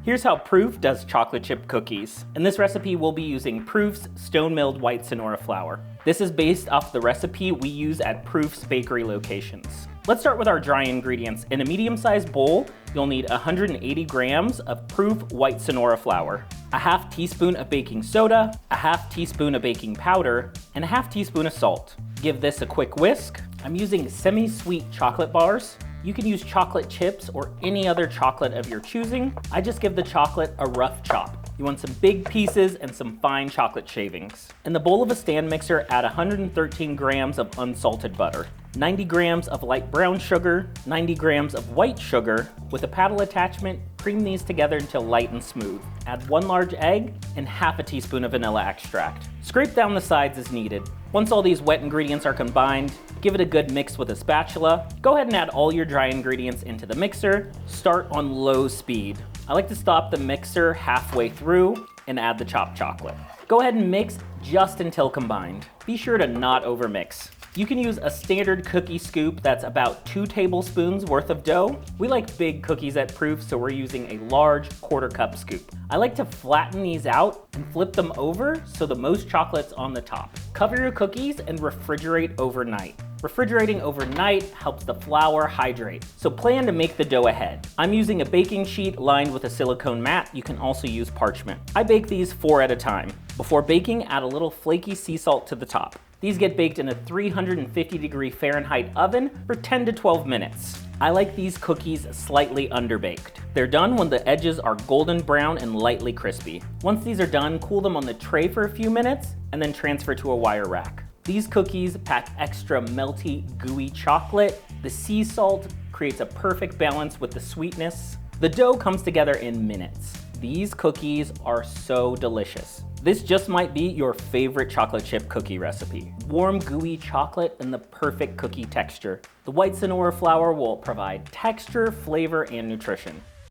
Here's how Proof does chocolate chip cookies. In this recipe, we'll be using Proof's stone-milled white Sonora flour. This is based off the recipe we use at Proof's bakery locations. Let's start with our dry ingredients. In a medium-sized bowl, you'll need 180 grams of Proof white Sonora flour, a half teaspoon of baking soda, a half teaspoon of baking powder, and a half teaspoon of salt. Give this a quick whisk. I'm using semi-sweet chocolate bars. You can use chocolate chips or any other chocolate of your choosing. I just give the chocolate a rough chop. You want some big pieces and some fine chocolate shavings. In the bowl of a stand mixer, add 113 grams of unsalted butter, 90 grams of light brown sugar, 90 grams of white sugar. With a paddle attachment, cream these together until light and smooth. Add 1 large egg and half a teaspoon of vanilla extract. Scrape down the sides as needed. Once all these wet ingredients are combined, give it a good mix with a spatula. Go ahead and add all your dry ingredients into the mixer. Start on low speed. I like to stop the mixer halfway through and add the chopped chocolate. Go ahead and mix just until combined. Be sure to not overmix. You can use a standard cookie scoop that's about 2 tablespoons worth of dough. We like big cookies at Proof, so we're using a large 1/4 cup scoop. I like to flatten these out and flip them over so the most chocolate's on the top. Cover your cookies and refrigerate overnight. Refrigerating overnight helps the flour hydrate, so plan to make the dough ahead. I'm using a baking sheet lined with a silicone mat. You can also use parchment. I bake these 4 at a time. Before baking, add a little flaky sea salt to the top. These get baked in a 350-degree Fahrenheit oven for 10 to 12 minutes. I like these cookies slightly underbaked. They're done when the edges are golden brown and lightly crispy. Once these are done, cool them on the tray for a few minutes and then transfer to a wire rack. These cookies pack extra melty, gooey chocolate. The sea salt creates a perfect balance with the sweetness. The dough comes together in minutes. These cookies are so delicious. This just might be your favorite chocolate chip cookie recipe. Warm, gooey chocolate and the perfect cookie texture. The white Sonora flour will provide texture, flavor, and nutrition.